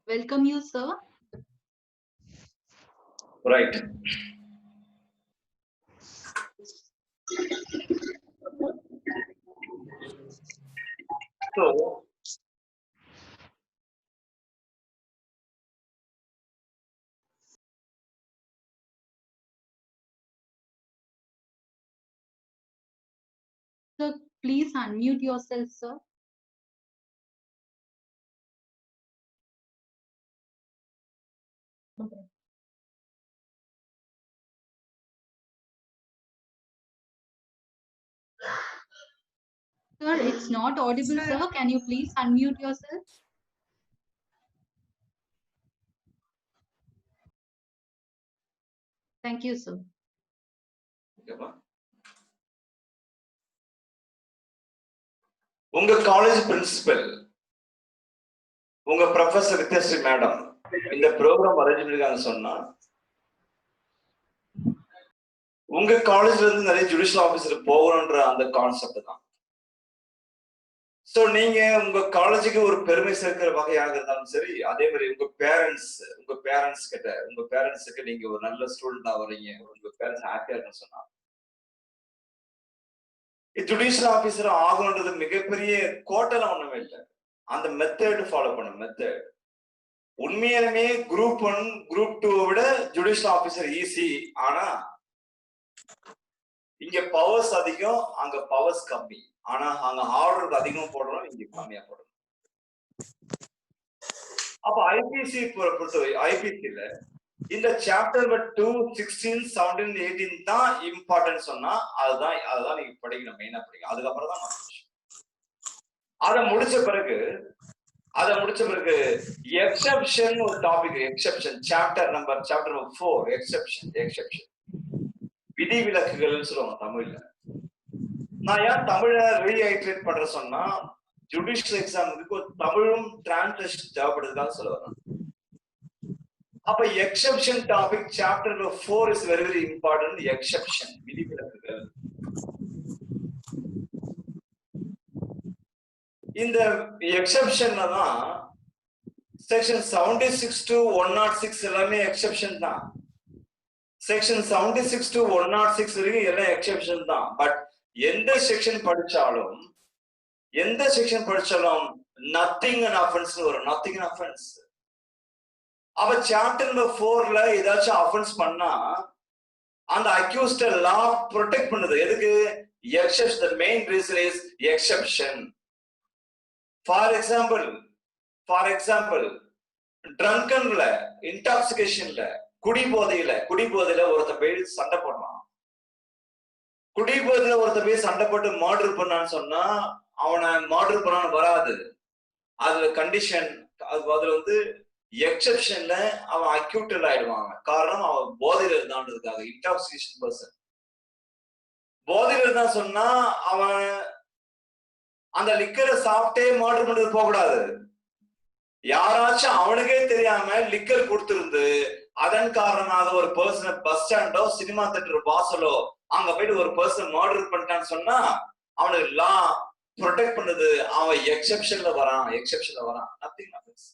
Welcome you, sir. Right. So, Sir, please unmute yourself, sir. Sir, it's not audible, sir. Can you please unmute yourself? Thank you, sir. உங்க college principal உங்க professor Vidyasri madam இந்த program arrange பண்ணிருக்காங்க சொன்னா உங்க காலேஜ்ல இருந்து நிறைய judicial officer போகணும்ன்ற அந்த கான்செப்ட் தான். சோ நீங்க உங்க காலேஜுக்கு ஒரு பெருமை சேர்க்கிற வகையாக இருந்தாலும் சரி, அதே மாதிரி உங்க பேரண்ட்ஸுக்கு நீங்க ஒரு நல்ல ஸ்டூடெண்டா வரீங்க, உங்க பேரண்ட்ஸ் ஹாப்பியா இருக்குன்னு சொன்னா ஜுடிஷியல் ஆபீசர் ஆகணுன்றது மிகப்பெரிய கோட்டெல்லாம் ஒண்ணுமே இல்லை. அந்த மெத்தட் ஃபாலோ பண்ணும் மெத்தட். உண்மையாலுமே குரூப் 1 குரூப் 2 விட ஜுடிஷியல் ஆபீசர் ஈஸி. ஆனா இங்க பவர்ஸ் அதிகம், அங்க பவர்ஸ் கம்மி. ஆனா அங்க ஆர்டருக்கு அதிகம் போடுறோம், இங்க கம்மியா போடுறோம். அப்ப ஐபிசி பொறுத்தவரை ஐபிசில இந்த சாப்டர் 2, 16, 17, 18 தான் இம்பார்ட்டன்ட் சொன்னா அதுதான் நீங்க படிக்கணும், மெயினா படிக்கணும். அதுக்கப்புறம் தான் அதை முடிச்ச பிறகு எக்ஸெப்ஷன் ஒரு டாபிக், எக்ஸெப்ஷன் சாப்டர் 4 எக்ஸெப்ஷன் விதிவிலக்குகள் சொல்லுவாங்க தமிழ்ல. நான் ஏன் தமிழ ரீஐட்ரேட் பண்ற சொன்னா ஜுடிஷியல் எக்ஸாமுக்கு ஒரு தமிழும் டிரான்ஸ்லேஷன் தேவைப்படுறதுக்காக சொல்ல வரேன். அப்ப exception topic chapter 4 is very very important. Exception விதிவிலக்குகள். இந்த எக்ஸெப்ஷன்ல தான் செக்ஷன் 76 to 106 எல்லாமே எக்ஸெப்ஷன் தான். செக்ஷன் 76 to 106 வரைக்கும் எல்லாம் எக்ஸெப்ஷன் தான். பட் எந்த செக்ஷன் படிச்சாலும் நத்திங் அன் அஃபென்ஸ் வரும். Nothing an offence. அப்ப சாப்டர் 4ல ஏதாச்சும் அஃபென்ஸ் பண்ணா அந்த அக்யூஸ்ட லா ப்ரொடெக்ட் பண்ணுது. எதுக்கு? Exception. the main reason is exception. For example, ட்ரங்கன்ல, இன்டாக்சிகேஷன்ல, குடிபோதையில ஒருத்த போய் சண்டை போடுறான். குடிபோதையில ஒருத்த போய் சண்டை போட்டு மர்டர் பண்ணான்னு சொன்னா அவனை மர்டர் பண்ணான்னு வராது. அதுல கண்டிஷன், அதுல வந்து எக்ஸெப்ஷன்ல அவன் அக்யூட்டட் ஆயிடுவாங்க. காரணம் அவன் போதையில இருந்தான்றதுக்காக. இன்டாக்சிகேஷன் பர்சன் போதையில இருந்தா சொன்னா அவன் அந்த லிக்கரை சாப்பிட்டே மர்டர் பண்ணது போக கூடாது. யாராச்சும் அவனுக்கே தெரியாம லிக்கர் கொடுத்திருந்து அதன் காரணமாக ஒரு பர்சனை பஸ் ஸ்டாண்டோ சினிமா தியேட்டர் வாசலோ அங்க போயிட்டு ஒரு பர்சன் மர்டர் பண்ணிட்டான்னு சொன்னா அவனுக்கு லா ப்ரொடெக்ட் பண்ணுது. அவன் எக்ஸெப்ஷன்ல வரான். Nothing happens.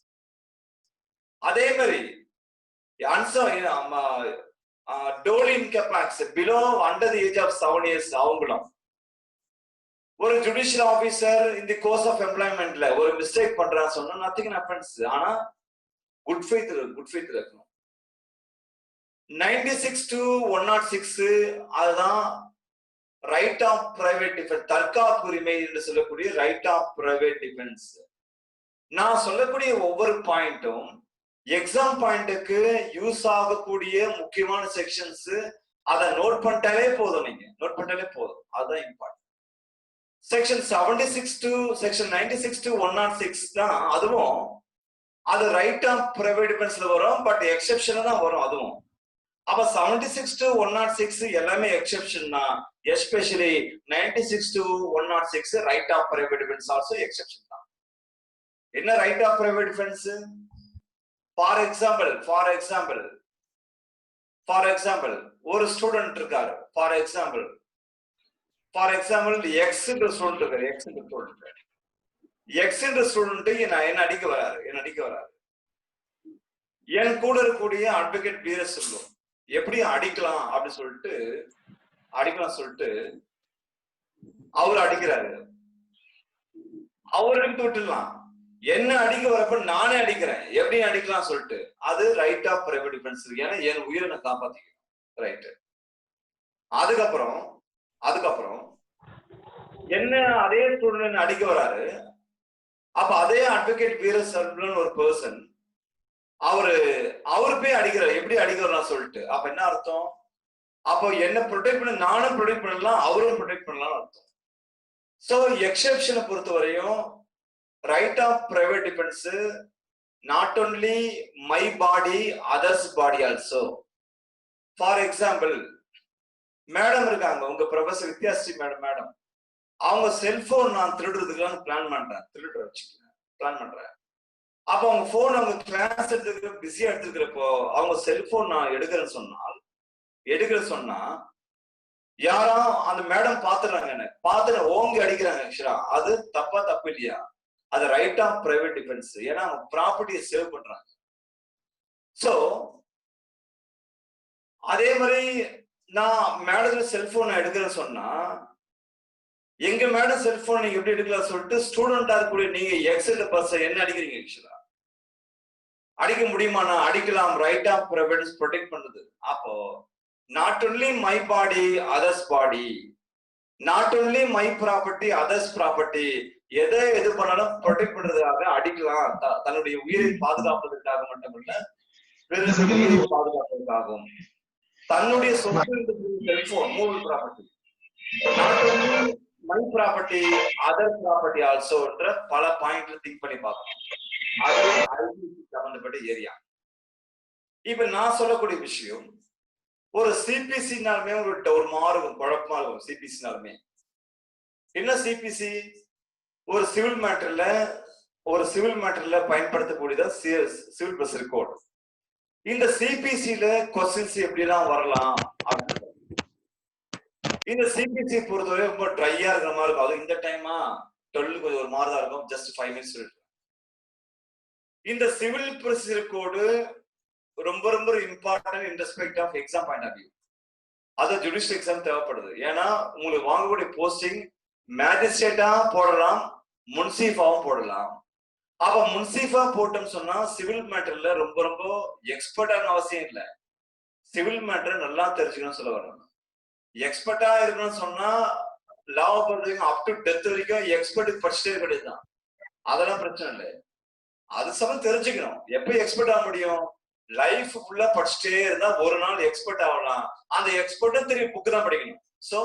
அதே மாதிரி doli incapax below under the age of 7 years அவங்களும் ஒரு ஜுடிஷியல் ஆபீசர் இந்த கோர்ஸ் ஆஃப் எம்ப்ளாய்மெண்ட்ல ஒரு மிஸ்டேக் பண்றான்னு சொன்னா நத்திங் ஹேப்பன்ஸ். ஆனா குட் ஃபெய்த் இருக்கணும். 96 to 106 அதுதான் ரைட் ஆஃப் பிரைவேட் டிஃபென்ஸ், தற்காப்பு உரிமை என்று சொல்லக்கூடிய ரைட் ஆஃப் பிரைவேட் டிஃபென்ஸ். நான் சொல்லக்கூடிய ஒவ்வொரு பாயிண்டும் எக்ஸாம் பாயிண்ட்டுக்கு யூஸ் ஆகக்கூடிய முக்கியமான செக்ஷன்ஸ். அதை நோட் பண்ணிட்டாலே போதும். அதுதான் important. Section 76 to section 96 to 106 தான். அதுவும் அது ரைட் ஆஃப் பிரைவேட் டிஃபென்ஸ்ல வரும், பட் எக்ஸெப்ஷன்ல தான் வரும் அதுவும். அப்ப 76 to 106 எல்லாமே எக்ஸெப்ஷன் தான். Especially 96 to 106 right of private defence also exception தான். என்ன right of private defence? For example ஒரு ஸ்டூடெண்ட் இருக்காரு. ஃபார் எக்ஸாம்பிள் எக்ஸ் என்ற ஸ்டூடெண்ட் இருக்காரு. எக்ஸ் என்ற ஸ்டூடெண்ட் என்ன அடிக்க வராரு. என் கூட இருக்கக்கூடிய அட்வொகேட் வீரர் செல்வம் எப்படி அடிக்கலாம் அப்படின்னு சொல்லிட்டு அவர் அடிக்கிறாரு. அவர் அடிக்க விட்டுலாம், என்ன அடிக்க வரப்ப நானே அடிக்கிறேன், எப்படி அடிக்கலாம் சொல்லிட்டு, அது ரைட் ஆஃப் பிரைவேட் டிஃபென்ஸ். ஏன்னா என் உயிரை நான் காப்பாத்திக்கணும். ரைட்டு. அதுக்கப்புறம் என்ன அதே ஸ்டூடெண்ட் அடிக்க வராரு. அப்ப அதே அட்வொகேட் வீரர் செல்வன் ஒரு பர்சன் அவரு போய் அடிக்கிறாரு, எப்படி அடிக்கிறா சொல்லிட்டு. அப்ப என்ன அர்த்தம்? அப்போ என்ன ப்ரொடெக்ட் பண்ண நானும் ப்ரொடெக்ட் பண்ணலாம், அவரும் ப்ரொடெக்ட் பண்ணலாம் அர்த்தம். சோ எக்ஸெப்ஷனை பொறுத்த வரையும் right of private defence not only my body, others body also. For example, madam இருக்காங்க, உங்க ப்ரொஃபசர் வித்யாஸ்ரீ மேடம், அவங்க செல்போன் நான் திருடுறதுக்கு பிளான் பண்றேன். அப்ப அவங்க போன் அவங்க கிளாஸ் எடுத்துக்கிற பிஸியா எடுத்துக்கிறப்போ அவங்க செல்போன் நான் எடுக்கிறேன்னு சொன்னா யாரும் அந்த மேடம் பாத்துறாங்க, என்ன பார்த்து ஓங்கி அடிக்கிறாங்க. ஆக்சுவலா அது தப்பு இல்லையா? அது ரைட் ஆஃப் பிரைவேட் டிஃபென்ஸ். ஏன்னா அவங்க ப்ராப்பர்ட்டியை சேவ் பண்றாங்க. சோ அதே மாதிரி நான் மேடத்துல செல்போன் எடுக்கிறேன்னு சொன்னா, எங்க மேடம் செல்போன் நீங்க எப்படி எடுக்கலாம் சொல்லிட்டு ஸ்டூடெண்டா இருக்கக்கூடிய நீங்க எக்ஸல் பர்சன் என்ன அடிக்கிறீங்க? ஆக்சுவலா அடிக்க முடியுமா? நான் அடிக்கலாம். ரைட் ஆஃப் பிரைவேட் ப்ரொடெக்ட் பண்ணுது. அப்போ not only my body, others body, not only my property, others property, எது பண்ணாலும் ப்ரொடெக்ட் பண்றதுக்காக அடிக்கலாம். தன்னுடைய உயிரை பாதுகாப்பதற்காக மட்டுமல்ல, பாதுகாப்பதற்காகவும். தன்னுடைய சொத்து cellphone மூவல் property, not only my property, other property also என்ற பல பாயிண்ட்ல திங்க் பண்ணி பார்க்கணும். அது சம்பந்தப்பட்ட ஏரியா. இப்ப நான் சொல்லக்கூடிய விஷயம், ஒரு சிபிசினாலுமே ஒரு மாறும் குழப்பமா இருக்கும். சிபிசினாலுமே என்ன? சிபிசி ஒரு சிவில் மேட்டர்ல பயன்படுத்தக்கூடியதா சிவில் ப்ரொசீஜர் கோட். இந்த சிபிசில கொஸ்டின்ஸ் எப்படி எல்லாம் வரலாம் அப்படின்னு. இந்த சிபிசி பொறுத்தவரை ரொம்ப ட்ரையா இருக்கிற மாதிரி இருக்கும். அது இந்த டைமா 12 கொஞ்சம் ஒரு மாதிரி தான் இருக்கும். ஜஸ்ட் 5 minutes இருக்கு. இந்த சிவில் ப்ரொசீஜர் கோடு ரொம்ப ரொம்ப important in respect of exam point of view. அது ஜுடிஷியல் எக்ஸாம் தேவைப்படுது. ஏன்னா உங்களுக்கு வாங்கக்கூடிய போஸ்டிங் மேஜிஸ்ட்ரேட்டா போடலாம், முன்சீஃபாவும் போடலாம். அப்ப முன்சீஃபா போட்டோம்னு சொன்னா சிவில் மேட்டர்ல ரொம்ப ரொம்ப எக்ஸ்பர்ட்டான அவசியம் இல்லை. சிவில் மேட்டர் நல்லா தெரிஞ்சுக்கணும்னு சொல்ல வரணும். எக்ஸ்பர்ட்டா இருக்கணும்னு சொன்னா லா பொறுத்தவரைக்கும் அப் டு டெத் வரைக்கும் எக்ஸ்பர்ட் படிச்சுட்டே கிடையாதுதான். அதெல்லாம் பிரச்சனை இல்லை. அது சமம் தெரிஞ்சுக்கணும். எப்ப எக்ஸ்பர்ட் ஆக முடியும்? லைஃப் ஃபுல்லா படிச்சுட்டே இருந்தா ஒரு நாள் எக்ஸ்பர்ட் ஆகலாம். அந்த எக்ஸ்பர்ட்டும் திரும்பி புக்கு தான் படிக்கணும். சோ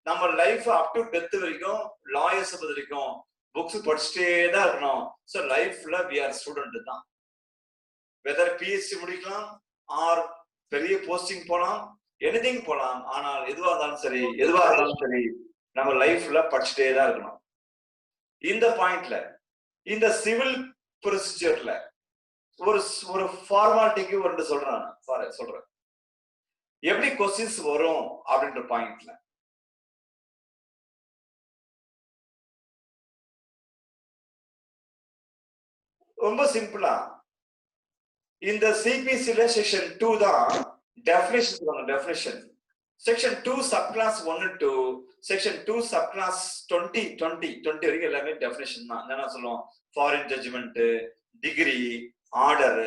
நம்ம லைஃப் அப் டு டெத் வரைக்கும் லாயர்ஸ் வரைக்கும் புக்ஸ் படிச்சுட்டே தான் இருக்கணும். சோ லைஃப்ல வி ஆர் ஸ்டூடெண்ட் தான். வெதர் பிஹெச்டி முடிக்கலாம் ஆர் பெரிய போஸ்டிங் போலாம், எனிதிங் போலாம். ஆனால் எதுவா இருந்தாலும் சரி நம்ம லைஃப்ல படிச்சுட்டே தான் இருக்கணும். இந்த பாயிண்ட்ல இந்த சிவில் ப்ரொசீஜர்ல ஒரு ஃபார்மாலிட்டிக்கு ஒன்று சொல்றேன் எப்படி கொஸ்டின்ஸ் வரும் அப்படின்ற பாயிண்ட்ல. ரொம்ப சிம்பிளா இந்த சிபிசில செக்ஷன் 2 தான் definition. Section 2 sub clause 1 to section 2 sub clause 20 வரைக்கும் எல்லாமே டெஃபினிஷன் தான். என்ன சொல்லுவோம்? Foreign judgment, decree, order,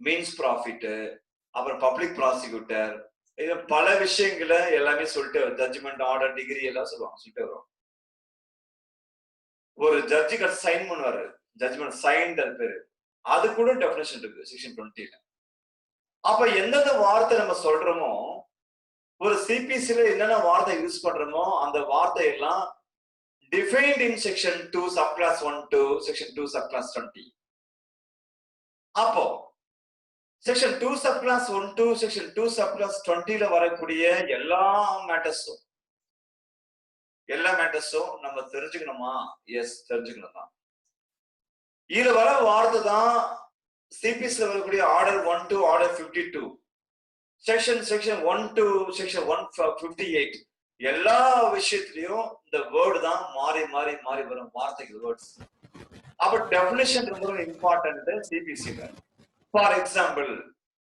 mesne profit, அப்புறம் பப்ளிக் ப்ராசிக்யூட்டர், இது பல விஷயங்களை எல்லாமே சொல்லிட்டு ஜட்ஜ்மெண்ட், ஆர்டர், டிகிரி எல்லாம் சொல்லிட்டு வரும். ஒரு ஜட்ஜுக்கு சைன் பண்ணுவாரு, ஜட்ஜ்மெண்ட் சைன் பேரு, அது கூட டெஃபினிஷன் இருக்கு செக்ஷன் 20ல. அப்ப எந்தெந்த வார்த்தை நம்ம சொல்றோமோ, ஒரு சிபிசில என்னென்ன வார்த்தை யூஸ் பண்றோமோ அந்த வார்த்தை எல்லாம் defined in section 2 sub clause 1 to section 2 sub clause 20. அப்போ section 2 sub clause 1 to section 2 sub clause 20ல வரக்கூடிய எல்லா மேட்டர்ஸும் நம்ம தெரிஞ்சுக்கணுமா? எஸ், தெரிஞ்சுக்கணும் தான். இதுல வர வார்த்தை தான் சிபிசில வரக்கூடிய order 1 to order 52, section 1 to section 158. எல்லா விஷயத்திலையும் இந்த வேர்டு தான் மாறி வரும் வார்த்தைகள், வேர்ட்ஸ். அப்ப டெஃபினிஷன் ரொம்ப இம்பார்ட்டன்ட் சிபிசில. ஃபார் எக்ஸாம்பிள்,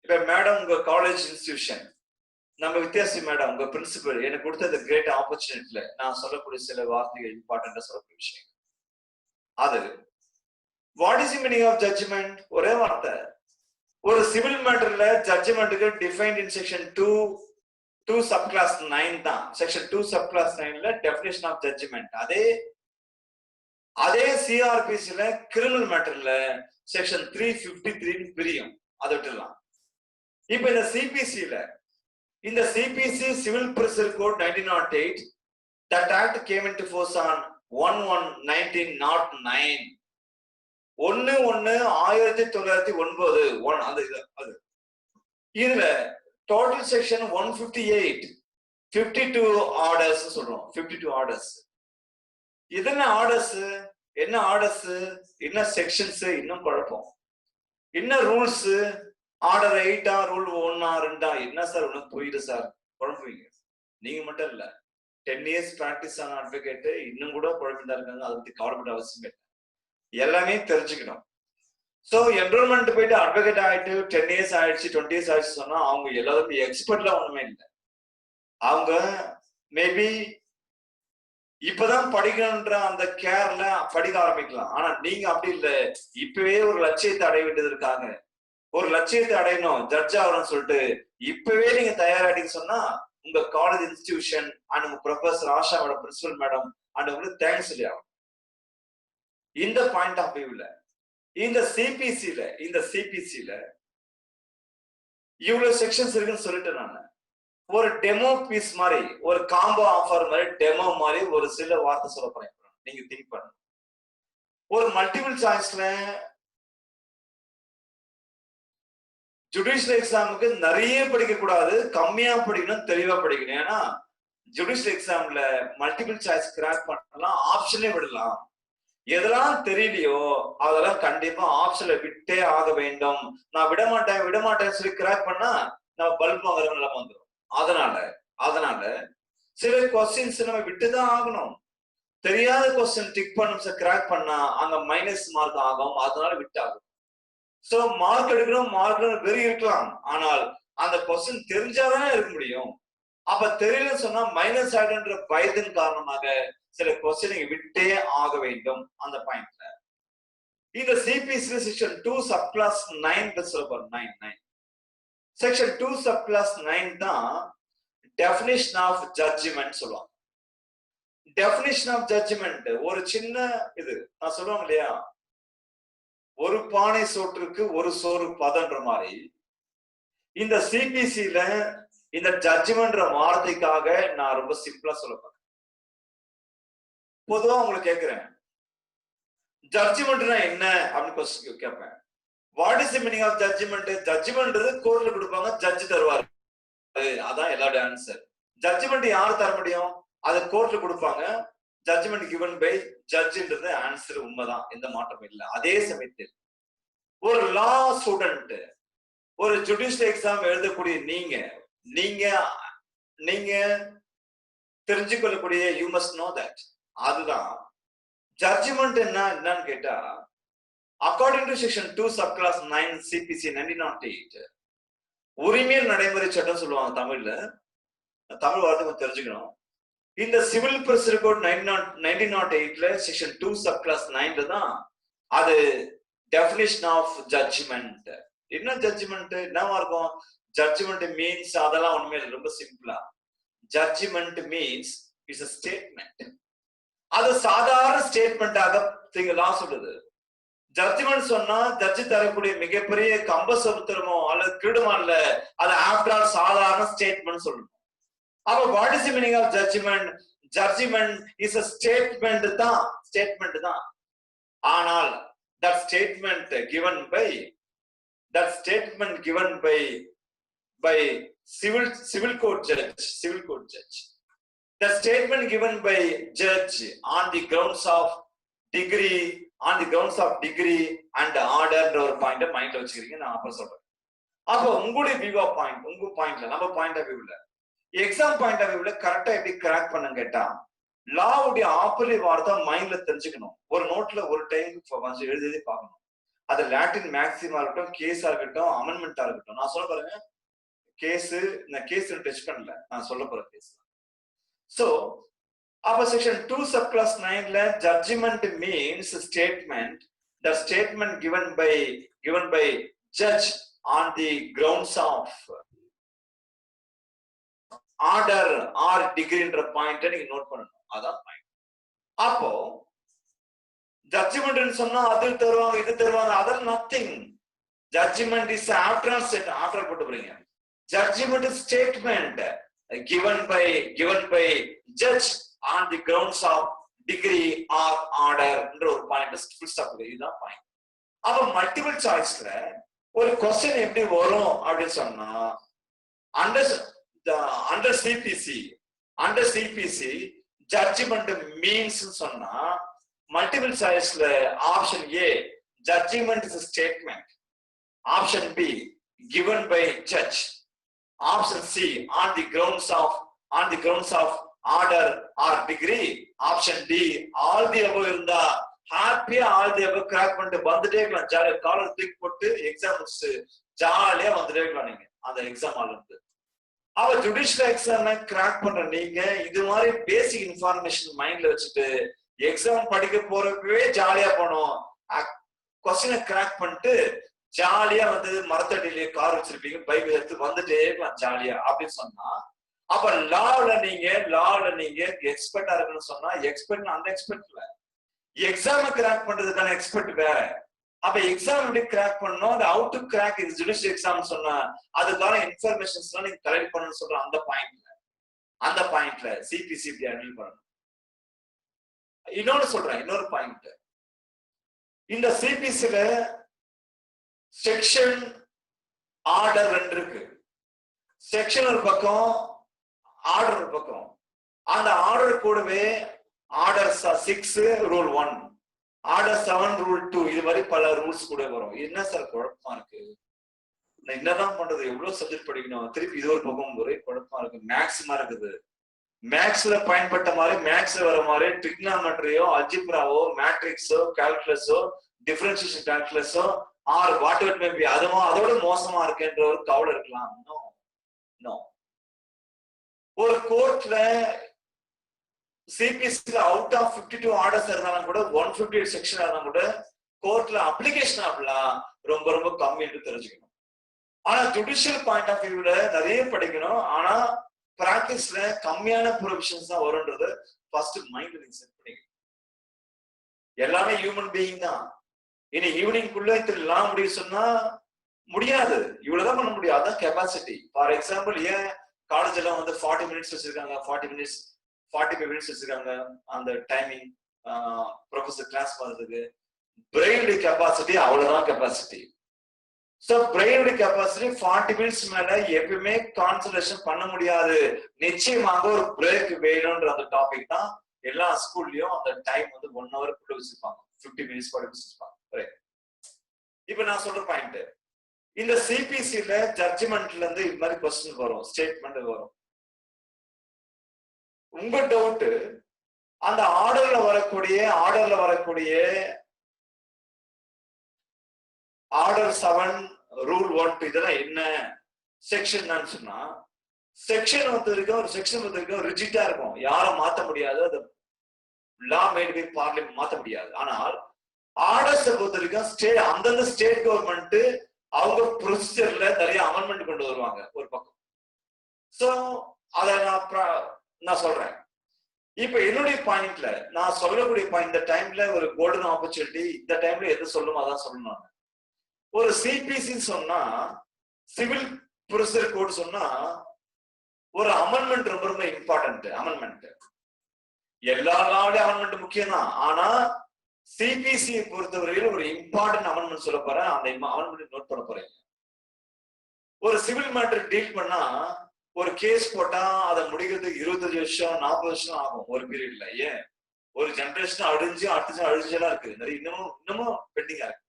இப்ப மேடம் உங்க காலேஜ் இன்ஸ்டிடியூஷன், நம்ம வித்தியாசி மேடம் உங்க பிரின்சிபல் எனக்கு கொடுத்த கிரேட் ஆப்பர்ச்சுனிட்டில நான் சொல்லக்கூடிய சில வார்த்தைகள் இம்பார்ட்டன்டா சொல்லக்கூடிய விஷயம். அது what is the meaning of judgment? ஒரே வார்த்தை. ஒரு சிவில் மேட்டர்ல ஜட்ஜ்மெண்ட்டுக்கு defined in section 2 sub clause 9 தான். செக்ஷன் 2 சப் கிளாஸ் 9ல டெஃபினிஷன் ஆஃப் ஜட்ஜ்மெண்ட். அதே சிஆர்பிசில கிரிமினல் மேட்டர்ல செக்ஷன் 353 பிரியும். அதை விட்டுலாம். இப்ப இந்த சிபிசில இந்த CPC civil procedure code 1908 that act came into force on 1/1/1909. 1/1/1909 அது இதுல டோட்டல் செக்ஷன் 158 52 ஆர்டர்ஸ் சொல்றோம். 52 ஆர்டர்ஸ். இதென்ன ஆர்டர்ஸ்? என்ன ஆர்டர்ஸ்? என்ன செக்ஷன்ஸ்? இன்னும் குழப்பம். என்ன ரூல்ஸ்? ஆர்டர் 8 ரூல் 1 2 என்ன சார் உனக்கு புரியுது சார்? குழம்புவீங்க. நீங்க மட்டும் இல்ல, 10 இயர்ஸ் பிராக்டிஸ் ஆன அட்வொகேட் இன்னும் கூட குழம்பிதான் இருக்காங்க. அதை பத்தி கவலைப்பட அவசியம் இல்லை. எல்லாமே தெரிஞ்சுக்கணும். சோ என்ரோல்மெண்ட் போயிட்டு அட்வொகேட் ஆயிட்டு 10 இயர்ஸ் ஆயிடுச்சு 20 இயர்ஸ் ஆயிடுச்சு சொன்னா அவங்க எல்லாரும் எக்ஸ்பர்ட்லாம் ஒண்ணுமே இல்லை. அவங்க மேபி இப்பதான் படிக்கணும்ன்ற அந்த கேர்ல படிக்க ஆரம்பிக்கலாம். ஆனா நீங்க அப்படி இல்லை. இப்பவே ஒரு லட்சியத்தை அடைய வேண்டியது இருக்காங்க. ஒரு லட்சியத்தை அடையணும், ஜட்ஜ் ஆகணும்னு சொல்லிட்டு இப்பவே நீங்க தயாராடின்னு சொன்னா உங்க காலேஜ் இன்ஸ்டிடியூஷன் அண்ட் உங்க ப்ரொஃபசர் ஆஷாவோட பிரின்சிபல் மேடம் அண்ட் உங்களுக்கு தேங்க்ஸ் சொல்லி ஆகும். இந்த பாயிண்ட் ஆஃப் வியூல இந்த சிபிசில இவ்வளவு செக்ஷன்ஸ் இருக்குன்னு சொல்லிட்டு நான் ஒரு டெமோ பீஸ் மாதிரி, ஒரு காம்போ ஆஃபர் மாதிரி, டெமோ மாதிரி ஒரு சில வார்த்தை சொல்ல போறேன். நீங்க திங்க் பண்ணணும். ஒரு மல்டிபிள் சாய்ஸ்ல ஜுடிஷியல் எக்ஸாமுக்கு நிறைய படிக்க கூடாது, கம்மியா படிக்கணும், தெளிவா படிக்கணும். ஏன்னா ஜுடிஷியல் எக்ஸாம்ல மல்டிபிள் சாய்ஸ் கிராக் பண்ணலாம், ஆப்ஷனே விடலாம். எதெல்லாம் தெரியலையோ அதெல்லாம் கண்டிப்பா ஆப்ஷன்ல விட்டே ஆக வேண்டும். நான் விட மாட்டேன்னு சொல்லி கிராக் பண்ணா நம்ம பல்ப் வாங்குற நிலைமை வந்துடும். அதனால சில கொஸ்டின்ஸ் நம்ம விட்டுதான் ஆகணும். தெரியாத கொஸ்டின் டிக் பண்ண கிராக் பண்ணா அங்க மைனஸ் மார்க் ஆகும். அதனால விட்டு ஆகும். சோ மார்க் எடுக்கணும் வெறி இருக்கலாம். ஆனால் அந்த கொஸ்டின் தெரிஞ்சாதானே இருக்க முடியும். அப்ப தெரியலன்னு சொன்னா மைனஸ் ஆயிடுன்ற பயத்தின் காரணமாக சில கொஸ்டின் விட்டே ஆக வேண்டும். அந்த பாயிண்ட்ல இந்த சிபிசி செக்ஷன் 2 சப் கிளாஸ் 9 சொல்ல 9 செக்ஷன் 2 சப் கிளாஸ் 9 தான் டெஃபினிஷன் ஆஃப் ஜட்ஜ்மெண்ட் சொல்லுவாங்க. டெஃபினிஷன் ஆஃப் ஜட்ஜ்மெண்ட் ஒரு சின்ன இது நான் சொல்லுவாங்க இல்லையா, ஒரு பானை சோற்றுக்கு ஒரு சோறு பதன்ற மாதிரி இந்த சிபிசில இந்த ஜட்ஜ்மெண்ட்ற வார்த்தைக்காக நான் ரொம்ப சிம்பிளா சொல்லப்பேன். பொதுவா உங்களுக்கு கேட்கிறேன், ஜட்ஜ்மெண்ட்னா என்ன அப்படின்னு கேட்பேன். What is the meaning of judgment? Judgment கோர்ட்ல கொடுப்பாங்க, ஜட்ஜ் தருவாரு. அதான் எல்லாரோட ஆன்சர். ஜட்ஜ்மெண்ட் யாரு தர முடியும்? அது கோர்ட்ல கொடுப்பாங்க. ஜட்ஜ்மெண்ட் கிவன் பை ஜட்ஜ்ன்றது ஆன்சர். உண்மைதான், எந்த மாற்றமும் இல்லை. அதே சமயத்தில் ஒரு லா ஸ்டூடெண்ட், ஒரு ஜுடிஷியல் எக்ஸாம் எழுதக்கூடிய நீங்க தெரிஞ்சு கொள்ளக்கூடிய யூ மஸ்ட் நோ தட். அதுதான் ஜட்ஜ்மெண்ட். என்னன்னு கேட்டா, according to section 2 sub clause 9 CPC 1908 உரிமையல் நடைமுறை சட்டம் சொல்லுவாங்க தமிழ்ல. தமிழ் வார்த்தை கொஞ்சம் தெரிஞ்சுக்கணும். இந்த சிவில் ப்ரொசீஜர் கோட் 1908ல செக்ஷன் 2 சப் கிளாஸ் 9 தான் அது டெஃபினிஷன் ஆஃப் ஜட்ஜ்மெண்ட். என்ன ஜட்ஜ்மெண்ட் என்னவா இருக்கும்? ஜட்ஜ்மெண்ட் மீன்ஸ் அதெல்லாம் ஒண்ணுமே இல்லை, ரொம்ப சிம்பிளா. Judgment means it's a statement. அது சாதாரண ஸ்டேட்மெண்டாக லா சொல்லுது. ஜட்ஜ்மெண்ட் சொன்னா ஜட்ஜி தரக்கூடிய மிகப்பெரிய கம்பசமுத்திரமோ அல்லது கிரீடமோ இல்ல, அது ஆஃப்டர் ஆல் சாதாரண ஸ்டேட்மெண்ட் சொல்லணும். அப்ப what is the meaning of judgment? Judgment is a statement தான். ஆனால் that statement given by civil court judge, the statement given by judge on the grounds of degree and order ஒரு point மைண்ட்ல வச்சுக்கிறீங்க. நான் அப்புறம் சொல்றேன். அப்ப உங்களுடைய வியூ ஆஃப் பாயிண்ட், உங்க பாயிண்ட்ல, நம்ம பாயிண்ட் ஆஃப் வியூல, எக்ஸாம் பாயிண்ட் ஆஃப் வியூல கரெக்டா எப்படி கிராக் பண்ண கேட்டா, லாவுடைய ஆப்போசிட் வார்த்தை மைண்ட்ல தெரிஞ்சுக்கணும். ஒரு நோட்ல ஒரு டைம் எழுதி பார்க்கணும். அது லாட்டின் மேக்ஸிமா இருக்கட்டும், கேஸா இருக்கட்டும், அமெண்ட்மெண்டா இருக்கட்டும். நான் சொல்ல பாருங்க, கேஸ் இந்த கேஸ் டச் பண்ணல, நான் சொல்ல போற கேஸ். சோ அப்ப section 2 subclass 9ல judgment means statement, the statement given by judge on the grounds of order or degree என்ற பாயிண்ட் நீங்க நோட் பண்ணணும். அதான் பாயிண்ட். அப்போ ஜட்ஜ்மெண்ட் சொன்னா அது தருவாங்க, இது தருவாங்க, அதெல்லாம் nothing. Judgment is after set, after போட்டு போறீங்க. Judgment is statement given by judge on the grounds of degree or order என்ற ஒரு பாயிண்ட் ஃபுல் ஸ்டாப். இதுதான் பாயிண்ட். அப்ப மல்டிபிள் சாய்ஸ்ல ஒரு क्वेश्चन எப்படி வரும் அப்படின்னு சொன்னா, under CPC judgment means சொன்னா மல்டிபிள் சாய்ஸ்ல option A judgment is a statement, option B given by judge, option C on the grounds of order or degree, option D all the above இருந்தா ஹாப்பியா all the above crack பண்ணிட்டு வந்துட்டே இருக்கலாம். ஜாலியா collar தூக்கி போட்டு exam முடிச்சு ஜாலியா வந்துட்டே இருக்கலாம் நீங்க அந்த எக்ஸாம் ஹால்ல இருந்து. அவ ஜுடிஷியல் எக்ஸாம் கிராக் பண்ற நீங்க இது மாதிரி பேசிக் இன்ஃபர்மேஷன் மைண்ட்ல வச்சுட்டு எக்ஸாம் படிக்க போறப்பவே ஜாலியா போனோம். கொஸ்டினை கிராக் பண்ணிட்டு ஜாலியா வந்து மரத்தடியிலேயே கார் வச்சிருப்பீங்க, பைக் எடுத்து வந்துட்டே இருக்கலாம் ஜாலியா அப்படின்னு சொன்னா, அப்ப லாவ்ல நீங்க எக்ஸ்பர்ட்டா இருக்குன்னு சொன்னா எக்ஸ்பர்ட் அந்த எக்ஸ்பர்ட் இல்ல, எக்ஸாம கிராக் பண்றதுக்கான எக்ஸ்பர்ட் வேற. அப்ப எக்ஸாம் எப்படி கிராக் பண்ணணும், அது ஹவு டு கிராக் இது ஜுடிஷியல் எக்ஸாம் சொன்னா அதுக்கான இன்ஃபர்மேஷன்ஸ் எல்லாம் நீங்க கலெக்ட் பண்ணணும்னு சொல்ற அந்த பாயிண்ட்ல சிபிசி இப்படி ஹேண்டில் பண்ணணும். இன்னொரு பாயிண்ட், இந்த சிபிசில செக்ஷன் ஆர்டர் 2 இருக்கு. செக்ஷன் ஒரு பக்கம், ஆர்டர் ஒரு பக்கம். அந்த ஆர்டர் கூடவே ஆர்டர் 6 ரூல் 1, ஆர்டர் 7 ரூல் 2, இது மாதிரி பல ரூல்ஸ் கூட வரும். என்ன சார் குழப்பமா இருக்கு, என்னதான் பண்றது, எவ்வளவு சப்ஜெக்ட் படிக்கணும், திருப்பி இது ஒரு பக்கம் ஒரே குழப்பமா இருக்கு. மேக்ஸிமா இருக்குது, மேக்ஸ்ல பயன்பட்ட மாதிரி மேக்ஸ்ல வர மாதிரி ட்ரிக்னாமெட்ரியோ, அல்ஜிப்ராவோ, மேட்ரிக்ஸோ, கால்குலஸோ, டிஃபரன்ஷியேஷன் கால்குலஸோ or whatever may be அதுவும் அதோட மோசமா இருக்குன்ற ஒரு கவலை இருக்கலாம். நோ, ஒரு கோர்ட்ல சிபிஎஸ்சில அவுட் ஆஃப் 52 ஆர்டர்ஸ் இருந்தாலும் கூட 158 செக்ஷன் இருந்தாலும் கூட கோர்ட்ல அப்ளிகேஷன் ஆகலாம் ரொம்ப ரொம்ப கம்மி என்று தெரிஞ்சுக்கணும். ஆனா ஜுடிஷியல் பாயிண்ட் ஆஃப் வியூல நிறைய படிக்கணும். ஆனா பிராக்டிஸ்ல கம்மியான ப்ரொவிஷன்ஸ் தான் வரும்ன்றது ஃபர்ஸ்ட் மைண்ட் நீங்க செட் பண்ணிக்கணும். எல்லாமே ஹியூமன் பீயிங் தான். இனி ஈவினிங்குள்ள இதெல்லாம் முடியும் சொன்னா முடியாது, இவ்வளவுதான் பண்ண முடியும். அதான் கெப்பாசிட்டி. ஃபார் எக்ஸாம்பிள், ஏன் காலேஜ் எல்லாம் வந்து 40 மினிட்ஸ் வச்சிருக்காங்க, 45 மினிட்ஸ் வச்சிருக்காங்க அந்த டைமிங் ப்ரொஃபசர் கிளாஸ் பண்றதுக்கு. பிரெயினுடைய கெப்பாசிட்டி அவ்வளவுதான் கெப்பாசிட்டி. சோ பிரெயினுடைய கெப்பாசிட்டி 40 மினிட்ஸ் மேல எப்பவுமே கான்சன்ட்ரேஷன் பண்ண முடியாது. நிச்சயமாக ஒரு பிரேக் வேணும்ன்ற அந்த டாபிக் தான் எல்லா ஸ்கூல்லயும் அந்த டைம் வந்து 1 hour குள்ள வச்சிருப்பாங்க, 50 மினிட்ஸ் வச்சிருப்பாங்க. இப்ப நான் சொல்ற பாயிண்ட், இந்த சிபிசில ஜட்ஜ்மெண்ட்ல இருந்து இது மாதிரி क्वेश्चन வரும், ஸ்டேட்மெண்ட் வரும். உங்க டவுட் அந்த ஆர்டர்ல வரக்கூடிய ஆர்டர் 7 ரூல் 1 இதெல்லாம் என்ன செக்ஷன் சொன்னா, செக்ஷன் ஒரு செக்ஷன் ரிஜிட்டா இருக்கும், யாரும் மாத்த முடியாது, அது லா மேட் பை பார்லிமெண்ட் மாத்த முடியாது. ஆனால் ஆர்டர்ஸ் பொறுத்த வரைக்கும் அந்தந்த ஸ்டேட் கவர்மெண்ட் அவங்க ப்ரொசீஜர்ல நிறைய அமெண்ட்மெண்ட் கொண்டு வருவாங்க ஒரு பக்கம். சோ அத நான் சொல்றேன். இப்ப என்னுடைய பாயிண்ட்ல நான் சொல்லக்கூடிய பாயிண்ட், இந்த டைம்ல ஒரு கோல்டன் ஆப்பர்ச்சுனிட்டி, இந்த டைம்ல எது சொல்லணும் அதான் சொல்லணும். ஒரு சிபிசி சொன்னா, சிவில் ப்ரொசீஜர் கோட் சொன்னா, ஒரு அமெண்ட்மெண்ட் ரொம்ப ரொம்ப இம்பார்ட்டன்ட். அமெண்ட்மெண்ட் எல்லா லாவிலையும் அமெண்ட்மெண்ட் முக்கியம் தான். ஆனா சிபிசி பொறுத்தவரையில் ஒரு இம்பார்ட்டன்ட் அமெண்ட்மெண்ட் சொல்ல போறேன், அந்த அமெண்ட்மெண்ட் நோட் பண்ண போறேன். ஒரு சிவில் மேட்டர் டீல் பண்ணா, ஒரு கேஸ் போட்டா அதை முடிக்கிறதுக்கு 25 வருஷம் 40 வருஷம் ஆகும் ஒரு பீரியட்ல. ஏன் ஒரு ஜெனரேஷன் அழிஞ்சு அடுத்த அழிஞ்செல்லாம் இருக்கு, நிறைய இன்னமும் பெண்டிங்கா இருக்கு.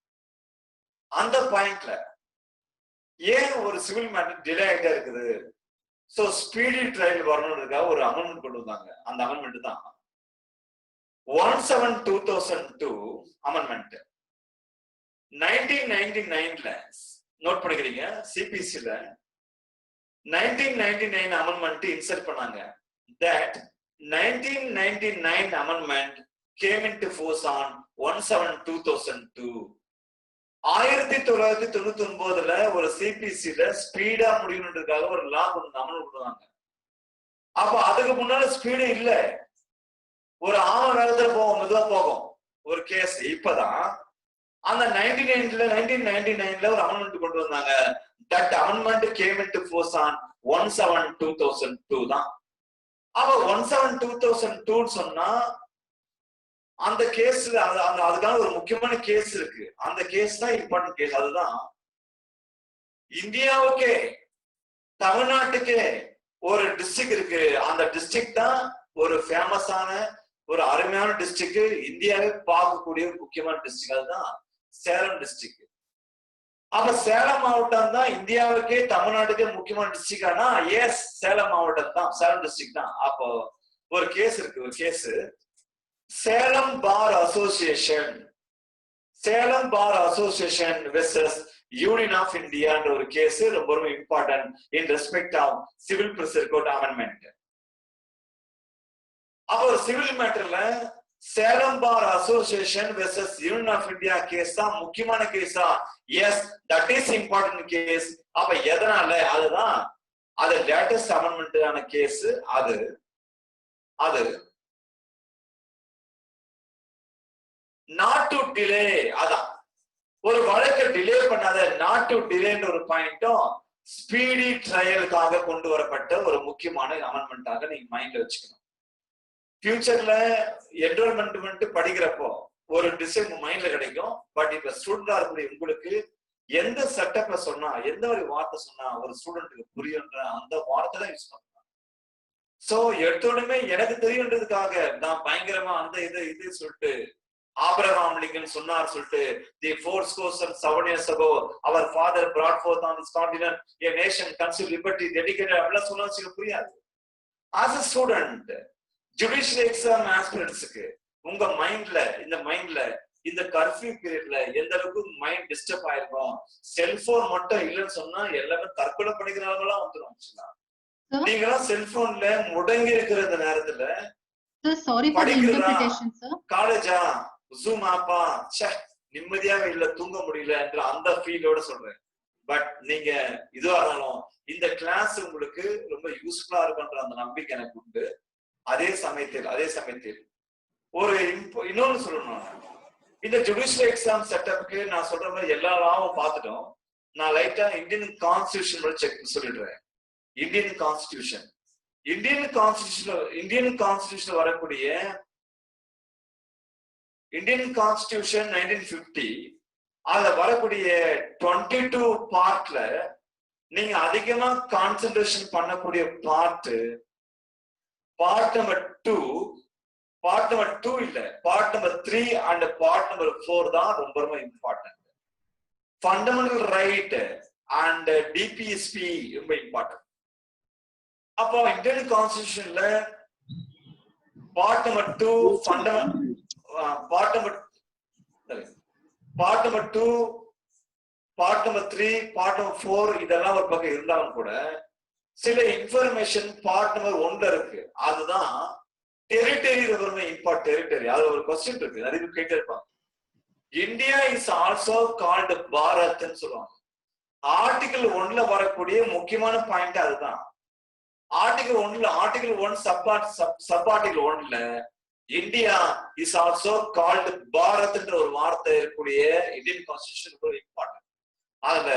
அந்த பாயிண்ட்ல ஏன் ஒரு சிவில் மேட்டர் டிலே ஆகிட்டே இருக்குது? சோ ஸ்பீடி ட்ரையல் வரணுன்றதுக்காக ஒரு அமெண்ட்மெண்ட் கொண்டு வந்தாங்க. அந்த அமெண்ட்மெண்ட் தான் 17/2002 அமெண்ட்மெண்ட். 1999ல நோட் பண்ணிக்கிறீங்க, சிபிசில 1999 அமெண்ட்மெண்ட் இன்சர்ட் பண்ணாங்க. That 1999 amendment came into force on 1/7/2002. 1999ல ஒரு சிபிசில ஸ்பீடா முடியணுன்றதுக்காக ஒரு லா கொண்டு அமல் பண்ணுவாங்க. அப்ப அதுக்கு முன்னால ஸ்பீடு இல்ல, ஒரு ஆம வேகத்துல போகும், மெதுவா போகும் ஒரு கேஸ். இப்பதான் அந்த 1999ல ஒரு அமெண்ட்மெண்ட் கொண்டு வந்தாங்க. That amendment came into force on 1/7/2002 தான். அப்ப 1/7/2002 சொன்னா அந்த கேஸ்ல அதுக்கான ஒரு முக்கியமான கேஸ் இருக்கு. அந்த கேஸ் தான் இம்பார்ட்டன்ட் கேஸ். அதுதான் இந்தியாவுக்கே தமிழ்நாட்டுக்கே ஒரு டிஸ்ட்ரிக்ட் இருக்கு. அந்த டிஸ்ட்ரிக்ட் தான் ஒரு ஃபேமஸான ஒரு அருமையான டிஸ்ட்ரிக்ட், இந்தியாவே பார்க்கக்கூடிய ஒரு முக்கியமான டிஸ்ட்ரிக்ட். அதுதான் சேலம் டிஸ்ட்ரிக்ட். அப்ப சேலம் மாவட்டம் தான் இந்தியாவுக்கே தமிழ்நாட்டுக்கே முக்கியமான டிஸ்ட்ரிக்ட். ஆனா எஸ், சேலம் மாவட்டம் தான், சேலம் டிஸ்ட்ரிக்ட் தான். அப்போ ஒரு கேஸ் இருக்கு. ஒரு case Salem bar association, Salem bar association versus union of இந்தியான்ற ஒரு கேஸ் ரொம்ப ரொம்ப important in respect of civil procedure code amendment. அப்போ ஒரு சிவில் மேட்டர்ல Salem bar association versus union of India case தான் முக்கியமான கேஸா? Yes, that is important case. அப்ப எதனால? அதுதான் அது லேட்டஸ்ட் அமெண்ட்மெண்டான கேஸ். அது அது நாட் டு டிலே. அதான் ஒரு வழக்கை டிலே பண்ணாத, நாட் டு டிலேன்ற ஒரு பாயிண்ட்டும் ஸ்பீடி ட்ரையலுக்காக கொண்டு வரப்பட்ட ஒரு முக்கியமான அமெண்ட்மெண்டாக நீங்க மைண்ட்ல வச்சுக்கணும். ஃபியூச்சர்ல என்ரோல்மெண்ட் படிக்கிறப்போ ஒரு டிசைன் மைண்ட்ல கிடைக்கும். பட் இப்ப ஸ்டூடெண்டா இருக்கக்கூடிய உங்களுக்கு எந்த செட்டப்ப சொன்னா, எந்த ஒரு வார்த்தை சொன்னா ஒரு ஸ்டூடெண்ட்டுக்கு புரியுன்ற அந்த வார்த்தை தான் யூஸ் பண்ணலாம். சோ எடுத்தோடனே எனக்கு தெரியுன்றதுக்காக நான் பயங்கரமா அந்த இது சொல்லிட்டு ஆபிரகாம் லிங்கன் சொன்னார் சொல்லிட்டு the 407 years ago our father brought forth on this continent a nation conceived liberty dedicated அப்படிலாம் சொன்னா புரியாது. as a student judicial exam ஆஸ்பிரண்ட்ஸ்க்கு உங்க மைண்ட்ல இந்த கர்ஃபியூ பீரியட்ல எந்த அளவுக்கு மைண்ட் டிஸ்டர்ப் ஆயிருக்கும். செல்போன் மட்டும் இல்லைன்னு சொன்னா எல்லாமே தற்கொலை பண்ணிக்கிறவங்களாம் வந்துடும். நீங்களாம் செல்போன்ல முடங்கி இருக்கிற இந்த நேரத்துல காலேஜா ஜூம் ஆப்பா நிம்மதியாவே இல்ல, தூங்க முடியல என்ற அந்த ஃபீலோட சொல்றேன். பட் நீங்க இதுவா இருந்தாலும் இந்த கிளாஸ் உங்களுக்கு ரொம்ப யூஸ்ஃபுல்லா இருக்குன்ற அந்த நம்பிக்கை எனக்கு உண்டு. அதே சமயத்தில் ஒரு இன்னொன்னு சொல்லணும். இந்த ஜுடிஷியல் எக்ஸாம் செட்டப்புக்கு நான் சொல்ற மாதிரி எல்லா லாவும் பார்த்துட்டோம். நான் லைட்டா இந்தியன் கான்ஸ்டிடியூஷன் செக் சொல்லிடுறேன். இந்தியன் கான்ஸ்டிடியூஷன் வரக்கூடிய இந்தியன் கான்ஸ்டிடியூஷன் 1950 அதுல வரக்கூடிய 22 பார்ட்ல நீங்க அதிகமா கான்சென்ட்ரேஷன் பண்ணக்கூடிய பார்ட் நம்பர் 2 இல்ல, part number 3 and part number 4 தான் ரொம்ப ரொம்ப important. Fundamental right and DPSP ரொம்ப இம்பார்ட்டன்ட். அப்போ இந்தியன் கான்ஸ்டிடியூஷன்ல part number 2 part number 2 part number 3 part number 4 இதெல்லாம் ஒரு பக்கம் இருந்தாலும் கூட சில இன்ஃபர்மேஷன் பார்ட் நம்பர் 1ல இருக்கு. அதுதான் டெரிட்டரி. ரொம்ப இம்பார்ட்டன்ட் டெரிட்டரி. அது ஒரு क्वेश्चन இருக்கு, நிறைய பேர் கேட்டே இருப்பாங்க. இந்தியா இஸ் ஆல்சோ கால்டு பாரத்னு சொல்லுவாங்க. ஆர்டிகல் 1ல வரக்கூடிய முக்கியமான பாயிண்ட் அதுதான். ஆர்டிகல் 1 சப் ஆர்டிகல் 1ல இந்தியா இஸ் ஆல்சோ கால்டு பாரத்ன்ற ஒரு வார்த்தை இருக்கக்கூடிய இந்தியன் கான்ஸ்டிடியூஷன் ரொம்ப இம்பார்ட்டன்ட். அதுல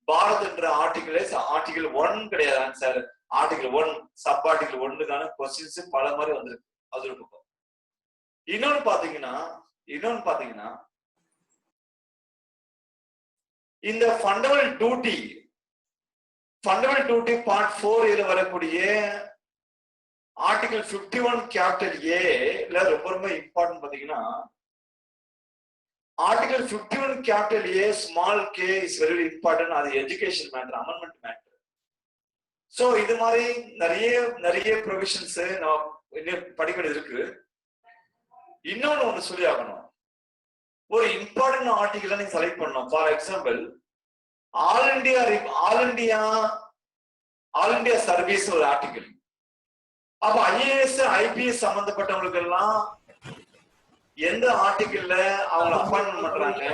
பாரத் என்ற ஆர்டிகல் 1 கிடையாது ஆன்சர். ஆர்டிகல் 1 சப் ஆர்டிகல் 1க்கான क्वेश्चंस பல மாதிரி வந்திருக்கு. அது ஒரு பக்கம். இன்னொன்னு பாத்தீங்கன்னா இந்த ஃபண்டமெண்டல் டியூட்டி பார்ட் 4 இதுல வரக்கூடிய ஆர்டிகல் 51 கேபிட்டல் ஏ ரொம்ப ரொம்ப இம்பார்ட்டன்ட். பாத்தீங்கன்னா article 51 capital A small K is very important. அது education matter, amendment matter. So இது மாதிரி நிறைய ப்ரொவிஷன்ஸ் நான் படிக்க வேண்டியது இருக்கு. இன்னொன்னு சொல்லி ஆகணும். ஒரு இம்பார்ட்டன்ட் ஆர்டிகிள் நீங்க செலக்ட் பண்ணணும். For example all India service ஒரு ஆர்டிகிள். அப்ப ஐஏஎஸ் ஐபிஎஸ் சம்பந்தப்பட்டவங்களுக்கு எல்லாம் எந்த ஆர்டிகிள்ல அவங்க அப்பாயின்மெண்ட் பண்றாங்க,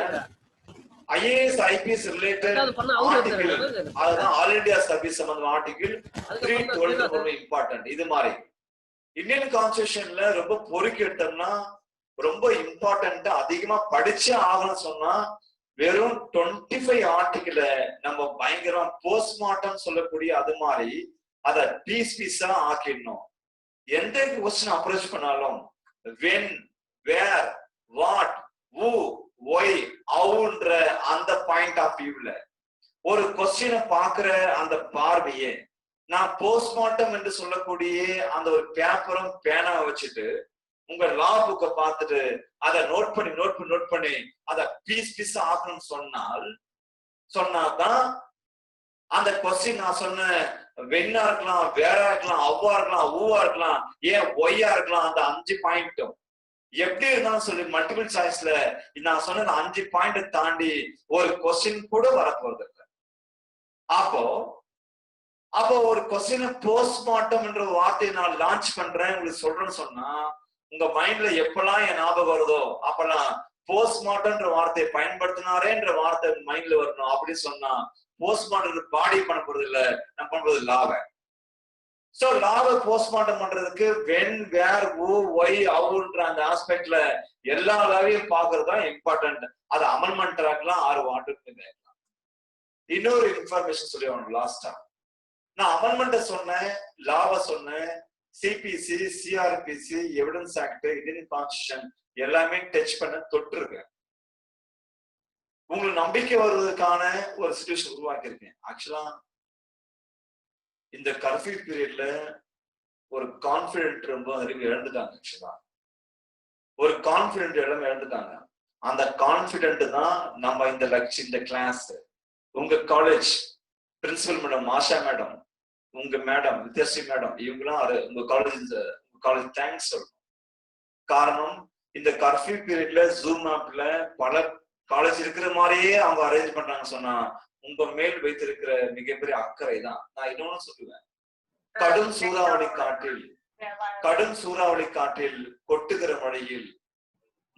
ஐஏஎஸ் ஐபிஎஸ் ரிலேட்டட் ஆர்டிகிள், அதுதான் ஆல் இந்தியா சர்வீஸ் சம்பந்தமான ஆர்டிகிள் 312 ரொம்ப இம்பார்ட்டன்ட். இது மாதிரி இந்தியன் கான்ஸ்டிடியூஷன்ல ரொம்ப பொறுக்கி எடுத்தோம்னா ரொம்ப இம்பார்ட்டன்ட், அதிகமா படிச்சே ஆகணும்னு சொன்னா வெறும் 25 ஆர்டிகிள நம்ம பயங்கரமா போஸ்ட்மார்ட்டம் சொல்லக்கூடிய அது மாதிரி அத பீஸா ஆக்கிடணும். எந்த கொஸ்டின் அப்ரோச் பண்ணாலும் when, where, what, who, why, howன்ற அந்த பாயிண்ட் ஆஃப் வியூல ஒரு கொஸ்டினை பாக்குற அந்த பார்வையே நான் போஸ்ட்மார்ட்டம் என்று சொல்லக்கூடிய அந்த ஒரு பேப்பரும் பேனாவை வச்சுட்டு உங்க லா புக்கை பார்த்துட்டு அதை நோட் பண்ணி அதை பீஸ் ஆக்கணும்னு சொன்னாதான் அந்த கொஸ்டின் நான் சொன்ன வென்னா இருக்கலாம், வேறா இருக்கலாம், அவ்வா இருக்கலாம், ஊவா இருக்கலாம், ஏன் ஒய்யா இருக்கலாம், அந்த 5 பாயிண்ட்டும் எப்படி இருந்தாலும் சொல்லி மல்டிபிள் சாய்ஸ்ல நான் சொன்ன 5 பாயிண்ட் தாண்டி ஒரு கொஸ்டின் கூட வரப்போறது இல்லை. அப்போ ஒரு கொஸ்டின் போஸ்ட்மார்ட்டம் என்ற வார்த்தையை நான் லான்ச் பண்றேன் உங்களுக்கு சொல்றேன்னு சொன்னா உங்க மைண்ட்ல எப்பெல்லாம் என் ஞாபகம் வருதோ அப்பெல்லாம் போஸ்ட்மார்ட்டம்ன்ற வார்த்தையை பயன்படுத்தினாரேன்ற வார்த்தை மைண்ட்ல வரணும். அப்படின்னு சொன்னா போஸ்ட்மார்ட்டம் பாடி பண்ண போறது இல்ல, நான் பண்றது லாவை. சோ லாவை போஸ்ட்மார்ட்டம் பண்றதுக்கு வென், வேர், ஹூ, ஒய், ஹவுன்ற அந்த ஆஸ்பெக்ட்ல எல்லா லாவையும் பாக்குறது தான் இம்பார்ட்டன்ட். அது அமெண்ட்மெண்ட் ஆக்கலாம், 6 வாட்டுக்கு. இன்னொரு இன்ஃபர்மேஷன் சொல்லி ஆகணும் லாஸ்டா. நான் அமெண்ட்மெண்ட்டை சொன்னேன், லாவை சொன்னேன், CPC, CrPC, evidence act, Indian constitution எல்லாமே டச் பண்ண தொட்டிருக்கேன். உங்களுக்கு நம்பிக்கை வருவதற்கான ஒரு சிச்சுவேஷன் உருவாக்கி இருக்கேன். ஆக்சுவலா இந்த கர்ஃபியூ பீரியட்ல ஒரு கான்பிடென்ட் ரொம்ப இழந்துட்டாங்க. ஆக்சுவலா ஒரு கான்பிடென்ட் இழந்துட்டாங்க. அந்த கான்பிடென்ட் தான் நம்ம இந்த கிளாஸ், உங்க காலேஜ் பிரின்சிபல் மேடம் மாஷா மேடம், உங்க மேடம் வித்யாஸ்ரீ மேடம், இவங்கெல்லாம் உங்க காலேஜ் தேங்க்ஸ் சொல்லணும். காரணம் இந்த கர்ஃபியூ பீரியட்ல ஜூம் ஆப்ல பல காலேஜ் இருக்கிற மாதிரியே அவங்க அரேஞ்ச் பண்றாங்க சொன்னா உங்க மேல் வைத்திருக்கிற மிகப்பெரிய அக்கறை தான். நான் இன்னொன்னு சொல்லுவேன், கடும் சூறாவளி காற்றில் கொட்டுகிற மழையில்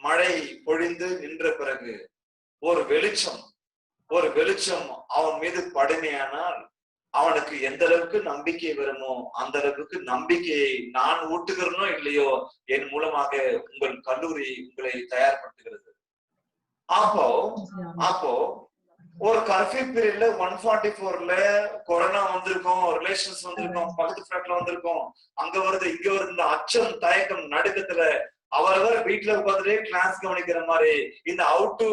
மழை பொழிந்து நின்ற பிறகு ஒரு வெளிச்சம் அவன் மீது படுமையானால் அவனுக்கு எந்த அளவுக்கு நம்பிக்கை வருமோ அந்த அளவுக்கு நம்பிக்கையை நான் ஊட்டுகிறனோ இல்லையோ என் மூலமாக உங்கள் கல்லூரி உங்களை தயார்படுத்துகிறது. அப்போ ஒரு கர்ஃபியூ பீரியட்ல 144ல கொரோனா வந்திருக்கோம், ரிலேஷன்ஸ் வந்திருக்கோம், பக்கத்து ஃபிளாட்ல வந்திருக்கோம், அங்க வருது இங்க வருது, இந்த அச்சம் தயக்கம் நடுக்கத்துல அவரவர் வீட்டுல உட்காந்துட்டே கிளாஸ் கவனிக்கிற மாதிரி இந்த how to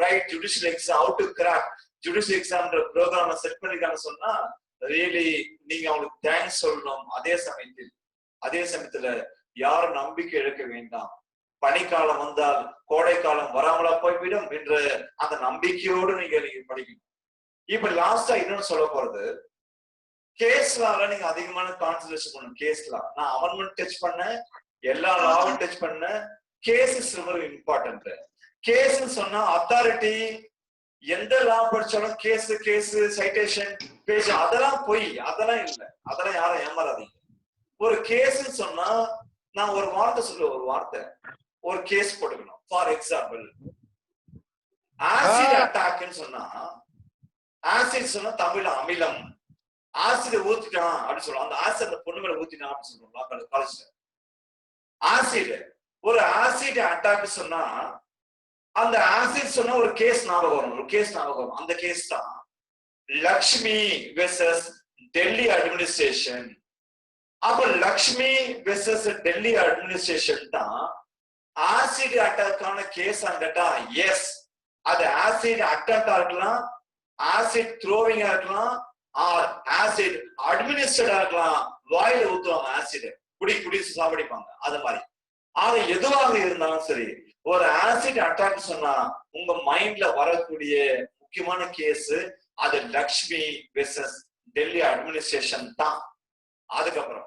write judicial exam, how to crack judicial எக்ஸாம்ன்ற ப்ரோக்ராம செட் பண்ணிருக்காங்க சொன்னா ரியலி நீங்க அவங்களுக்கு தேங்க்ஸ் சொல்லணும். அதே சமயத்துல யாரும் நம்பிக்கை இழக்க வேண்டாம். பனிக்காலம் வந்தால் கோடை காலம் வராமலா போய்விடும் என்ற அந்த நம்பிக்கையோடு நீங்க படிக்கணும். இப்ப லாஸ்டா இன்னொன்னு சொல்ல போறது, கேஸ்லால நீங்க அதிகமான கான்சன்ட்ரேஷன் பண்ணணும். கேஸ்லா நான் அமெண்ட்மெண்ட் டச் பண்ணேன், எல்லா லாவும் டச் பண்ணேன். கேஸ் ரொம்ப இம்பார்ட்டன்ட். கேஸ் சொன்னா அத்தாரிட்டி எந்த லா படிச்சாலும் கேஸ் சைட்டேஷன் பேஜ் அதெல்லாம் போய் அதெல்லாம் இல்ல, அதெல்லாம் யாரும் ஏமாறாதீங்க. ஒரு கேஸ் சொன்னா நான் ஒரு வார்த்தை சொல்லுவேன், ஒரு கேஸ் போட்டுக்கணும். ஃபார் எக்ஸாம்பிள் ஆசிட் அட்டாக்னு சொன்னா, ஆசிட் சொன்னா தமிழ்ல அமிலம், ஆசிட் ஊத்திட்டான் அப்படின்னு சொல்லுவோம். அந்த ஆசிட் அந்த பொண்ணு மேல ஊத்தினான் அப்படின்னு சொல்லுவோம் காலேஜ்ல. ஆசிட் ஒரு ஆசிட் அட்டாக் சொன்னா அந்த ஆசிட் சொன்னா ஒரு கேஸ் ஞாபகம் வரும். அந்த கேஸ் தான் லக்ஷ்மி வெர்சஸ் டெல்லி அட்மினிஸ்ட்ரேஷன். அப்ப லக்ஷ்மி வெர்சஸ் டெல்லி அட்மினிஸ்ட்ரேஷன் தான் ஆசிட் அட்டாக்கான கேஸ். கேட்டா எஸ், அது ஆசிட் அட்டாக்கா இருக்கலாம், ஆசிட் த்ரோவிங்கா இருக்கலாம், ஆர் ஆசிட் அட்மினிஸ்ட்ரேட்டா இருக்கலாம். வாயில ஊத்துவாங்க ஆசிட், குடி சாப்பிடிப்பாங்க. அது மாதிரி ஆனா எதுவாக இருந்தாலும் சரி, ஒரு ஆசிட் அட்டாக் சொன்னா உங்க மைண்ட்ல வரக்கூடிய முக்கியமான கேஸ் அது லக்ஷ்மி வெர்சஸ் டெல்லி அட்மினிஸ்ட்ரேஷன் தான். அதுக்கப்புறம்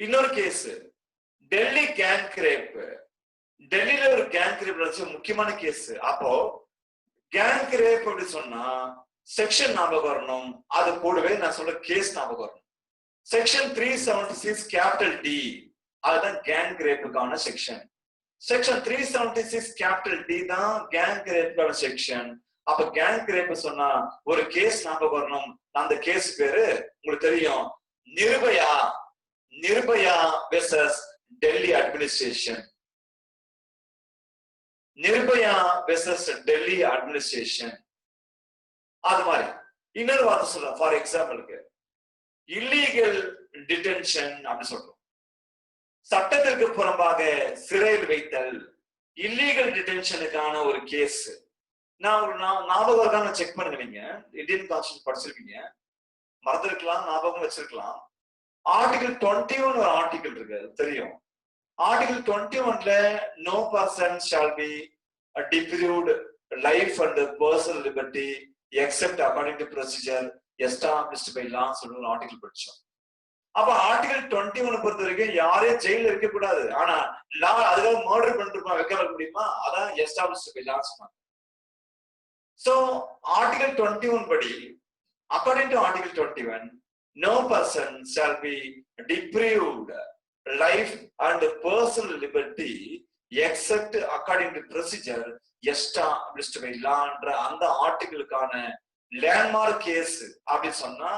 இன்னொரு கேஸ் டெல்லி கேங் ரேப். டெல்லியில ஒரு கேங் ரேப் நடந்துச்சு, முக்கியமான கேஸ். அப்போ கேங் ரேப் அப்படி சொன்னா செக்ஷன் ஞாபகம் வரணும், அது கூடவே நான் சொல்ற கேஸ் ஞாபகம் வரணும். செக்ஷன் 376 கேபிட்டல் டி, அதுதான் கேங் ரேப்புக்கான செக்ஷன். செக்ஷன் 376 கேபிட்டல் டி தான் கேங் ரேப்புக்கான செக்ஷன். அப்ப கேங் ரேப் சொன்னா ஒரு கேஸ் ஞாபகம் வரணும். அந்த கேஸ் பேரு உங்களுக்கு தெரியும், Nirbhaya. Nirbhaya versus Delhi administration. Nirbhaya versus Delhi administration. அது மாதிரி இன்னொரு வார்த்தை சொல்றேன். ஃபார் எக்ஸாம்பிளுக்கு இல்லீகல் டிடென்ஷன் அப்படின்னு சொல்றோம். சட்டத்திற்கு புறம்பாக சிறையில் வைத்தல், இல்லீகல் டிடென்ஷனுக்கான ஒரு கேஸ். ஞாபகம் இருக்கான்னு செக் பண்ணுங்க. நீங்க இந்தியன் கான்ஸ்டிடியூஷன் படிச்சிருக்கீங்க, மறந்துருக்கலாம், ஞாபகம் வச்சிருக்கலாம். ஆர்டிகல் 21 ஒரு ஆர்டிகல் இருக்கு, தெரியும். ஆர்டிகல் 21ல no person shall be deprived life and personal liberty except according to procedure established by law சொல்ற ஒரு ஆர்டிகல் படிச்சோம். அப்ப ஆர்டிகல் 21 பொறுத்த வரைக்கும் யாரையும் ஜெயில இருக்க கூடாது. ஆனா லா அதுக்காக மர்டர் பண்ணிருப்பா வைக்க முடியுமா? அதான் எஸ்டாப்ளிஷ்ட் பை லா சொன்னாங்க. சோ ஆர்டிகல் 21 படி, according to article 21, no person shall be deprived life and personal liberty except according to procedure established by law என்ற அந்த ஆர்டிகலுக்கான லேண்ட்மார்க் கேஸ் அப்படின்னு சொன்னா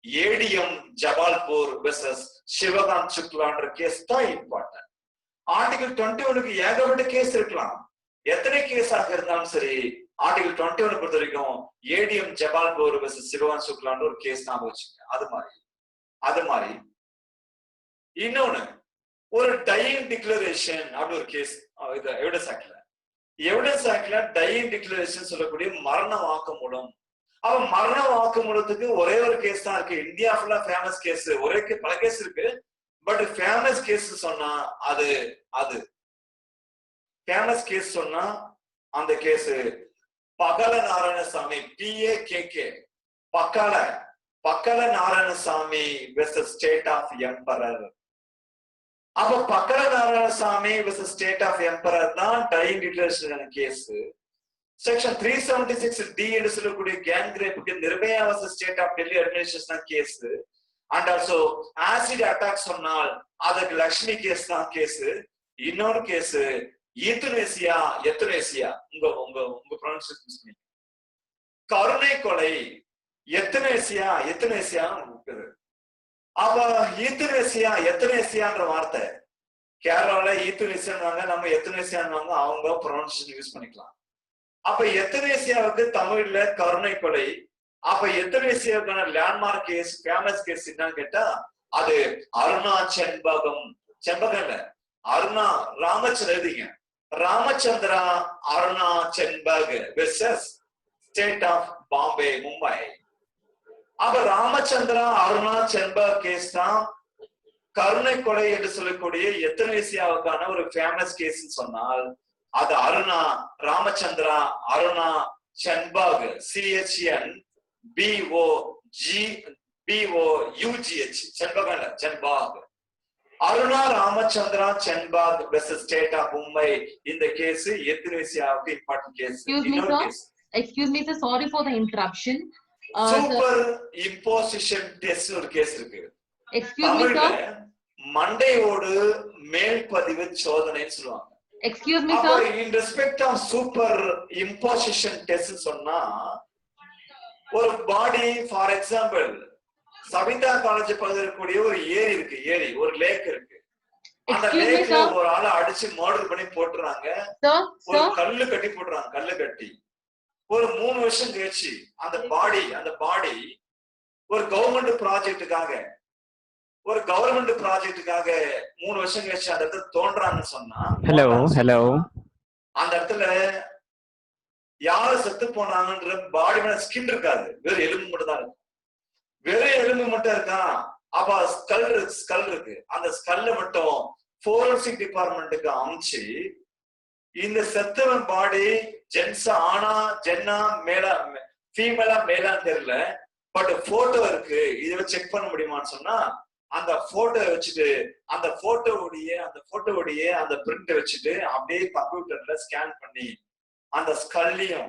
ATM Jabalpur versus Sivakanth சுக்லான்ற case தான் இம்பார்ட்டன்ட். ஆர்டிகல் 21க்கு ஏகப்பட்ட கேஸ் இருக்கலாம். எத்தனை கேஸாக இருந்தாலும் சரி, ஆர்டிகல் 21 பொறுத்த வரைக்கும் ஏடிஎம் ஜபால்பூர் வெர்சஸ் சிவகாந்த் சுக்லான்ற ஒரு கேஸ் ஞாபகம் வச்சுங்க. அது மாதிரி இன்னொன்னு ஒரு டையிங் டிக்ளரேஷன் அப்படி ஒரு கேஸ் எவிடன்ஸ் ஆக்ட்ல. எவிடன்ஸ் ஆக்ட்ல டையிங் டிக்ளரேஷன் சொல்லக்கூடிய மரண வாக்குமூலம். அவ மரண வாக்குமூலத்துக்கு ஒரே ஒரு கேஸ் தான் இருக்கு. இந்தியா ஃபுல்லா ஃபேமஸ் கேஸ், ஒரே பல கேஸ் இருக்கு. பட் ஃபேமஸ் கேஸ் சொன்னா அது ஃபேமஸ் கேஸ் சொன்னா அந்த case Pakala Narayanaswami, PAKK, Pakala Narayanaswami versus state of emperor. அப்ப Pakala Narayanaswami versus state of emperor தான் dying declaration case. Section 376D என்று சொல்லக்கூடிய கேங் ரேப்புக்கு Nirbhaya versus state of Delhi administration case. And also acid attack சொன்னால் அதுக்கு லட்சுமி கேஸ் தான் கேஸ். இன்னொரு கேஸ் ஈத்துனேசியா உங்க ப்ரொனன்சியேஷன் கருணை கொலை எத்தனேசியா இருக்குது. அப்ப எத்தனேசியான்ற வார்த்தை கேரளால ஈத்துனேசியான்வாங்க, நம்ம எத்தனேசியான்வாங்க, அவங்க ப்ரொனன்சியேஷன் யூஸ் பண்ணிக்கலாம். அப்ப எத்தனேசியாவுக்கு தமிழ்ல கருணை கொலை. அப்ப எத்தனேசியாவுக்கான லேண்ட்மார்க் கேஸ், ஃபேமஸ் கேஸ் என்னன்னு கேட்டா அது Aruna Shenbagam Aruna Ramachandra Aruna Shanbaug versus state of Bombay, Mumbai. அப்ப ராமச்சந்திரா அருணா சென்பக் கேஸ் தான் கருணை கொலை என்று சொல்லக்கூடிய எத்தனேசியாவுக்கான ஒரு ஃபேமஸ் கேஸ் சொன்னால் அது Aruna Ramachandra Aruna Shanbaug, CHNBOUGH Shanbaug. Aruna Ramachandra Shanbaug versus state of Mumbai. இந்த கேஸ் எத்தனேசியாவுக்கு important case. Excuse me, sir. Sorry for the interruption. Super imposition test ஒரு கேஸ் இருக்கு. Excuse me, sir. மண்டையோடு மேல் பதிவு சோதனைன்னு சொல்லுவாங்க. Excuse me, sir. In respect of super imposition test சொன்னா ஒரு பாடி, ஃபார் எக்ஸாம்பிள் சவிதா காலேஜ் பக்கத்துல இருக்கக்கூடிய ஒரு ஏரி ஒரு லேக் இருக்கு. அந்த லேக்ல ஒரு ஆளை அடிச்சு மர்டர் பண்ணி போட்டுறாங்க. ஒரு கல்லு கட்டி ஒரு 3 வருஷம் கழிச்சு அந்த பாடி ஒரு கவர்மெண்ட் ப்ராஜெக்டுக்காக 3 வருஷம் கழிச்சு அந்த இடத்துல தோன்றாங்கன்னு சொன்னா, ஹலோ அந்த இடத்துல யாரு செத்து போனாங்கன்ற பாடி மேல ஸ்கின் இருக்காது, வெறும் எலும்பு மட்டும் தான் இருக்கும். வெறும் எலும்பு மட்டும் இருக்கா. அப்ப ஸ்கல் இருக்கு. அந்த ஸ்கல்ல மட்டும் ஃபோரன்சிக் டிபார்ட்மெண்ட்டுக்கு அமிச்சு இந்த செத்தவன் பாடி ஜென்னா ஃபீமேலா மேலான்னு தெரியல, பட் போட்டோ இருக்கு, இதை செக் பண்ண முடியுமான்னு சொன்னா அந்த போட்டோ வச்சுட்டு அந்த போட்டோவுடைய அந்த பிரிண்ட் வச்சுட்டு அப்படியே கம்ப்யூட்டர்ல ஸ்கேன் பண்ணி அந்த ஸ்கல்லையும்